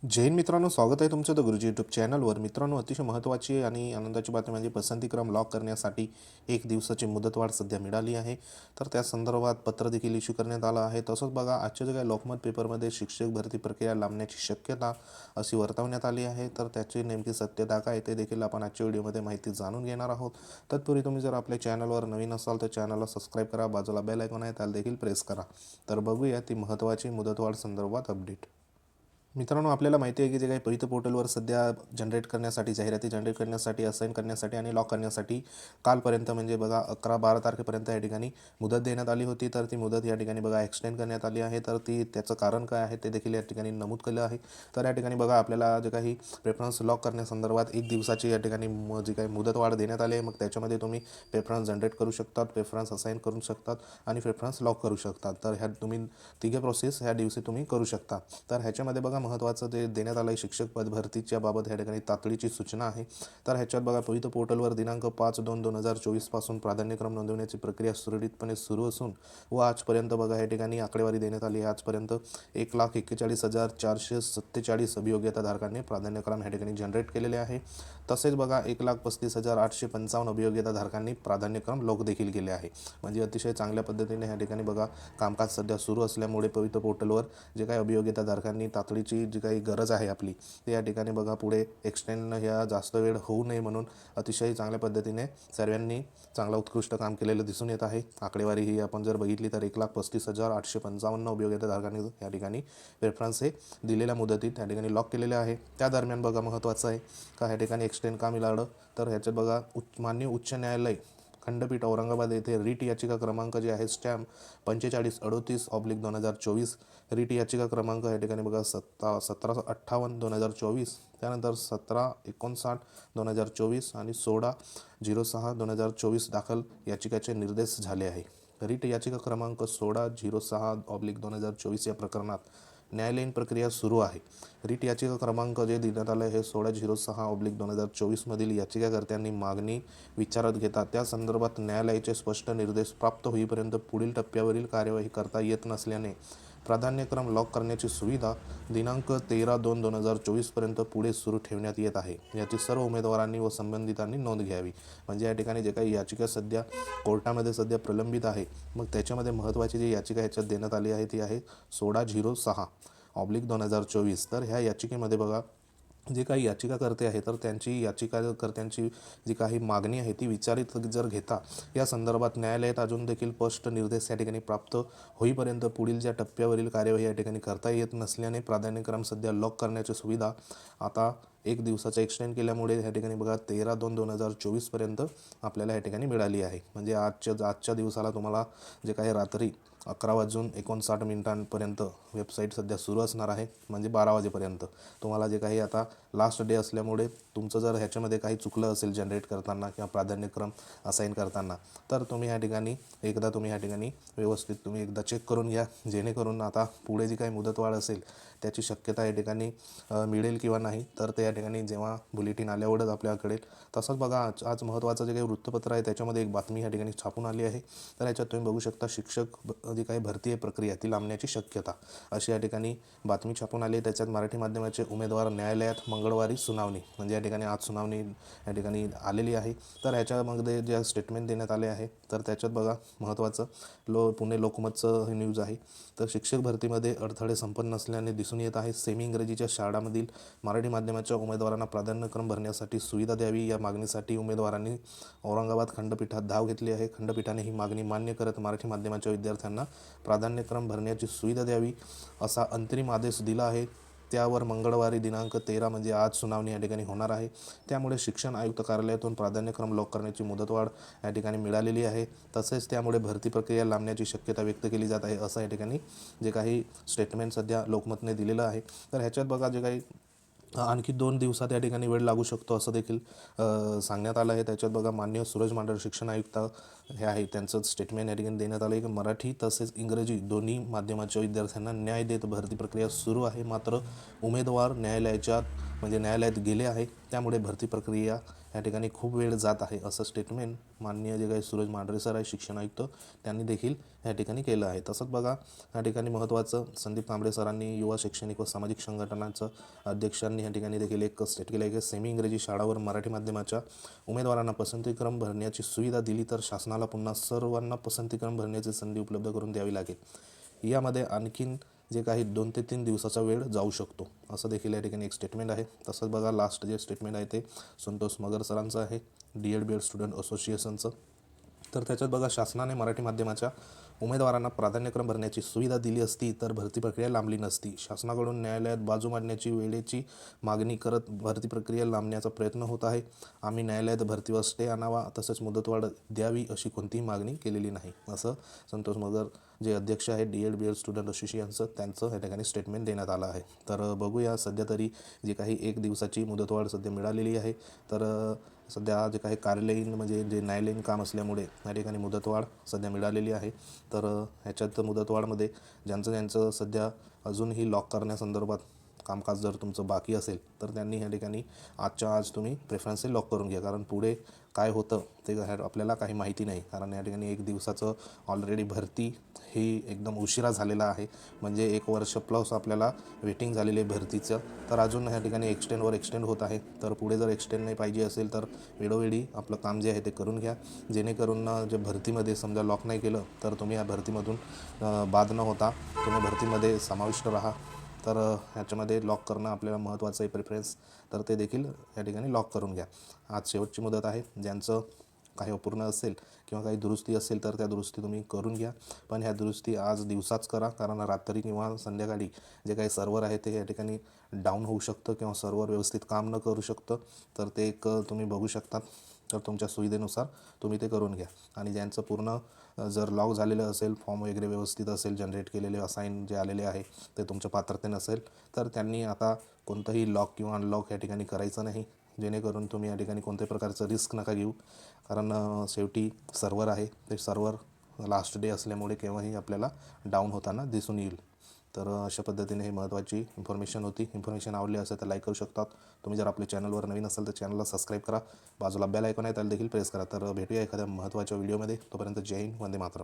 जैन मित्रांनो, स्वागत आहे तुमचं द गुरुजी यूट्यूब चॅनलवर. मित्रांनो, अतिशय महत्त्वाची आणि आनंदाची बातमी म्हणजे पसंतीक्रम लॉक करण्यासाठी 1 दिवसाची मुदतवाढ सध्या मिळाली आहे. तर त्या संदर्भात पत्र देखील इश्यू करण्यात आलं आहे. तसंच बघा, आजच्या जे काही लोकमत पेपरमध्ये शिक्षक भरती प्रक्रिया लांबण्याची शक्यता अशी वर्तवण्यात आली आहे. तर त्याची नेमकी सत्यता काय ते देखील आपण आजच्या व्हिडिओमध्ये माहिती जाणून घेणार आहोत. तत्पूर्वी तुम्ही जर आपल्या चॅनलवर नवीन असाल तर चॅनलला सबस्क्राईब करा, बाजूला बेल आयकॉन आहे त्याला देखील प्रेस करा. तर बघूया ती महत्त्वाची मुदतवाढ संदर्भात अपडेट. मित्रांनो, आपल्याला माहिती आहे की जे काही परित पोर्टलवर सध्या जनरेट करण्यासाठी, जाहिराती जनरेट करण्यासाठी, असाइन करण्यासाठी आणि लॉक करण्यासाठी कालपर्यंत म्हणजे बघा 11-12 तारखेपर्यंत या ठिकाणी मुदत देण्यात आली होती. तर ती मुदत या ठिकाणी बघा एक्सटेंड करण्यात आली आहे. तर त्याचं कारण काय आहे ते देखील या ठिकाणी नमूद केलं आहे. तर या ठिकाणी बघा, आपल्याला जे काही प्रेफरन्स लॉक करण्यासंदर्भात 1 दिवसाची या ठिकाणी जी काही मुदतवाढ देण्यात आली आहे. मग त्याच्यामध्ये तुम्ही प्रेफरन्स जनरेट करू शकतात, प्रेफरन्स असाइन करू शकतात आणि प्रेफरन्स लॉक करू शकतात. तर ह्या तुम्ही तिघे प्रोसेस ह्या दिवशी तुम्ही करू शकता. तर ह्याच्यामध्ये बघा, महत्त्वाचं जे देण्यात आलं आहे शिक्षक पद भरतीच्या बाबत ह्या ठिकाणी तातडीची सूचना आहे. तर ह्याच्यात बघा, पवित पोर्टलवर दिनांक 5/2/2024 पासून प्राधान्यक्रम नोंदवण्याची प्रक्रिया सुरळीतपणे सुरू असून व आजपर्यंत बघा ह्या ठिकाणी आकडेवारी देण्यात आली आहे. आजपर्यंत 1,41,447 अभियोग्यताधारकांनी प्राधान्यक्रम ह्या ठिकाणी जनरेट केलेले आहे. तसेच बघा, 1,35,855 अभियोग्यताधारकांनी प्राधान्यक्रम लॉक देखील केले आहे. म्हणजे अतिशय चांगल्या पद्धतीने ह्या ठिकाणी बघा कामकाज सध्या सुरू असल्यामुळे पवित्र पोर्टलवर जे काही अभियोग्यताधारकांनी तातडीची जी काही गरज आहे आपली ते या ठिकाणी बघा पुढे एक्सटेंड ह्या जास्त वेळ होऊ नये म्हणून अतिशय चांगल्या पद्धतीने सर्वांनी चांगला उत्कृष्ट काम केलेलं दिसून येत आहे. आकडेवारी ही आपण जर बघितली तर 1,35,855 अभियोग्यताधारकांनी या ठिकाणी प्रेफरन्स हे दिलेल्या मुदतीत या ठिकाणी लॉक केलेले आहे. त्या दरम्यान बघा, महत्त्वाचं आहे का ह्या ठिकाणी एक्सटेंड का मिळालं, तर ह्याच्यात बघा माननीय उच्च न्यायालय खंडपीठ औरंगाबाद येथे रिट याचिका क्रमांक जे आहे स्टॅम्प 4538/2024, रिट याचिका क्रमांक या ठिकाणी बघा 1758/2024, त्यानंतर 1759/2024 आणि 16/06/2024 दाखल याचिकाचे निर्देश झाले आहे. रिट याचिका क्रमांक 16/06/2024 या प्रकरणात न्यायालयीन प्रक्रिया सुरू आहे. रिट याचिका क्रमांक जे देण्यात आलं हे 16/06/2024 मधील याचिकाकर्त्यांनी मागणी विचारात घेता त्या संदर्भात न्यायालयाचे स्पष्ट निर्देश प्राप्त होईपर्यंत पुढील टप्प्यावरील कार्यवाही करता येत नसल्याने प्राधान्यक्रम लॉक करण्याची सुविधा दिनांक 13/2/2024 पर्यंत पुढे सुरू ठेवण्यात येत आहे. याची सर्व उमेदवारांनी व संबंधितांनी नोंद घ्यावी. म्हणजे या ठिकाणी जे काही याचिका सध्या कोर्टामध्ये सध्या प्रलंबित आहे, मग त्याच्यामध्ये महत्त्वाची जी याचिका ह्याच्यात देण्यात आली आहे ती आहे 16/06/2024. तर ह्या याचिकेमध्ये बघा, जे काही याचिकाकर्ते आहे तर त्यांची याचिकाकर्त्यांची जी काही मागणी आहे ती विचारित जर घेता या संदर्भात न्यायालयात अजून देखील स्पष्ट निर्देश या ठिकाणी प्राप्त होईपर्यंत पुढील ज्या टप्प्यावरील कार्यवाही या ठिकाणी करता येत नसल्याने प्राधान्यक्रम सध्या लॉक करण्याची सुविधा आता 1 दिवसाचा एक्सटेंड केल्यामुळे ह्या ठिकाणी बघा 13/2/2024 पर्यंत आपल्याला या ठिकाणी मिळाली आहे. म्हणजे आजच्या दिवसाला तुम्हाला जे काही रात्री 11:59 वेबसाईट सध्या सुरू असणार आहे. म्हणजे 12 वाजेपर्यंत तुम्हाला जे काही आता लास्ट डे असल्यामुळे तुमचं जर ह्याच्यामध्ये काही चुकलं असेल जनरेट करताना किंवा प्राधान्यक्रम असाइन करताना, तर तुम्ही ह्या ठिकाणी व्यवस्थित तुम्ही एकदा चेक करून घ्या, जेणेकरून आता पुढे जी काही मुदतवाढ असेल त्याची शक्यता या ठिकाणी मिळेल किंवा नाही तर ते या ठिकाणी जेव्हा बुलेटिन आल्यावरच आपल्याकडे. तसंच बघा, आज महत्त्वाचं जे काही वृत्तपत्र आहे त्याच्यामध्ये एक बातमी या ठिकाणी छापून आली आहे. तर याच्यात तुम्ही बघू शकता, शिक्षक जी काही भरती आहे प्रक्रिया ती लांबण्याची शक्यता अशी या ठिकाणी बातमी छापून आली. त्याच्यात मराठी माध्यमाचे उमेदवार न्यायालयात मंगळवारी सुनावणी, म्हणजे या ठिकाणी आज सुनावणी या ठिकाणी आलेली आहे. तर ह्याच्यामध्ये जे स्टेटमेंट देण्यात आले आहे तर त्याच्यात बघा, महत्त्वाचं पुणे लोकमतचं हे न्यूज आहे. तर शिक्षक भरतीमध्ये अडथळे संपन्न नसल्याने दिसून येत आहे. सेमी इंग्रजीच्या शाळांमधील मराठी माध्यमाच्या उमेदवारांना प्राधान्यक्रम भरण्यासाठी सुविधा द्यावी या मागणीसाठी उमेदवारांनी औरंगाबाद खंडपीठात धाव घेतली आहे. खंडपीठाने ही मागणी मान्य करत मराठी माध्यमाच्या विद्यार्थ्यांना प्राधान्यक्रम भरण्याची सुविधा द्यावी असा अंतरिम आदेश दिला आहे. त्यावर मंगळवारी दिनांक 13 म्हणजे आज सुनावणी या ठिकाणी होणार आहे. त्यामुळे शिक्षण आयुक्त कार्यालयातून प्राधान्यक्रम लॉक करण्याची मुदतवाढ या ठिकाणी मिळालेली आहे. तसेच त्यामुळे भरती प्रक्रिया लांबण्याची शक्यता व्यक्त केली जात आहे असं या ठिकाणी जे काही स्टेटमेंट सध्या लोकमतने दिलेलं आहे. तर ह्याच्यात बघा, जे काही आणखी 2 दिवसात या ठिकाणी वेळ लागू शकतो असं देखील सांगण्यात आलं आहे. त्याच्यात बघा, माननीय सूरज मांढरे शिक्षण आयुक्त हे आहे त्यांचं स्टेटमेंट या ठिकाणी देण्यात आलं आहे की मराठी तसेच इंग्रजी दोन्ही माध्यमाच्या विद्यार्थ्यांना न्याय देत भरती प्रक्रिया सुरू आहे. मात्र उमेदवार न्यायालयात गेले आहे, त्यामुळे भरती प्रक्रिया या ठिकाणी खूप वेळ जात आहे असं स्टेटमेंट माननीय जे काही सूरज मांढरे सर आहे शिक्षण आयुक्त त्यांनी देखील या ठिकाणी केलं आहे. तसंच बघा या ठिकाणी महत्त्वाचं संदीप कांबळे सरांनी युवा शैक्षणिक व सामाजिक संघटनांचं अध्यक्षांनी या ठिकाणी देखील एक स्टेट केलं आहे की सेमी इंग्रजी शाळावर मराठी माध्यमाच्या उमेदवारांना पसंतीक्रम भरण्याची सुविधा दिली तर शासनाला पुन्हा सर्वांना पसंतीक्रम भरण्याची संधी उपलब्ध करून द्यावी लागेल. यामध्ये आणखीन जे काही 2 ते 3 दिवसाचा वेळ जाऊ शकतो असं देखील या ठिकाणी एक स्टेटमेंट आहे. तसंच बघा लास्ट जे स्टेटमेंट आहे ते संतोष मगर सरांचं आहे DED स्टुडंट असोसिएशनचं. तर त्याच्यात बघा शासनाने मराठी माध्यमाच्या उमेदवारांना प्राधान्यक्रम भरण्याची सुविधा दिली असती तर भरती प्रक्रिया लांबली नसती. शासनाकडून न्यायालयात बाजू मांडण्याची वेळेची मागणी करत भरती प्रक्रिया लांबण्याचा प्रयत्न होत आहे. आम्ही न्यायालयात भरतीवर स्टे आणावा तसंच मुदतवाढ द्यावी अशी कोणतीही मागणी केलेली नाही असं संतोष मगर जे अध्यक्ष आहे DED स्टुडंट असोसिएशनचं त्यांचं या ठिकाणी स्टेटमेंट देण्यात आलं आहे. तर बघूया सध्या तरी जी काही 1 दिवसाची मुदतवाढ सध्या मिळालेली आहे. तर सध्या जे काही कार्यालयीन म्हणजे जे न्यायालयीन काम असल्यामुळे या ठिकाणी मुदतवाढ सध्या मिळालेली आहे. तर ह्याच्यात मुदतवाढमध्ये ज्यांचं सध्या अजूनही लॉक करण्यासंदर्भात कामकाज जर तुमचं बाकी असेल तर त्यांनी ह्या ठिकाणी आजच्या आज तुम्ही प्रेफरन्सही लॉक करून घ्या. कारण पुढे काय होतं ते आपल्याला काही माहिती नाही. कारण या ठिकाणी 1 दिवसाचं ऑलरेडी भरती ही एकदम उशिरा झालेला आहे. म्हणजे 1 वर्ष प्लस आपल्याला वेटिंग झालेली आहे भरतीचं. तर अजून ह्या ठिकाणी एक्सटेंड होत आहे. तर पुढे जर एक्सटेंड नाही पाहिजे असेल तर वेळोवेळी आपलं काम जे आहे ते करून घ्या. जेणेकरून जे भरतीमध्ये समजा लॉक नाही केलं तर तुम्ही या भरतीमधून बाद न होता तुम्ही भरतीमध्ये समाविष्ट राहा. तर ह्याच्यामध्ये लॉक करणं आपल्याला महत्त्वाचं आहे प्रेफरन्स. तर ते देखील या ठिकाणी लॉक करून घ्या. आज शेवटची मुदत आहे. ज्यांचं काही अपूर्ण असेल किंवा काही दुरुस्ती असेल तर त्या दुरुस्ती तुम्ही करून घ्या. पण ह्या दुरुस्ती आज दिवसाच करा. कारण रात्री किंवा संध्याकाळी जे काही सर्व्हर आहे ते या ठिकाणी डाऊन होऊ शकतं किंवा सर्व्हर व्यवस्थित काम न करू शकतं. तर ते एक तुम्ही बघू शकतात. तर तुमच्या सुविधेनुसार तुम्ही ते करून घ्या. आणि ज्यांचं पूर्ण जर लॉक झालेलं असेल फॉर्म वगैरे व्यवस्थित असेल जनरेट केलेले असाईन जे आलेले आहे ते तुमच्या पात्रते नसेल तर त्यांनी आता कोणतंही लॉक किंवा अनलॉक या ठिकाणी करायचं नाही. जेणेकरून तुम्ही या ठिकाणी कोणत्याही प्रकारचं रिस्क नका घेऊ. कारण शेवटी सर्व्हर आहे ते सर्व्हर लास्ट डे असल्यामुळे केव्हाही आपल्याला डाऊन होताना दिसून येईल. तर अशा पद्धतीने ही महत्त्वाची इन्फॉर्मेशन होती. इन्फॉर्मेशन आवडली असेल तर लाईक करू शकतात. तुम्ही जर आपल्या चॅनलवर नवीन असाल तर चॅनलला सबस्क्राईब करा. बाजूला बेल आयकॉन आहे त्याला देखील प्रेस करा. तर भेटूया एखाद्या महत्त्वाच्या व्हिडिओमध्ये. तोपर्यंत जय हिंद, वंदे मातरम.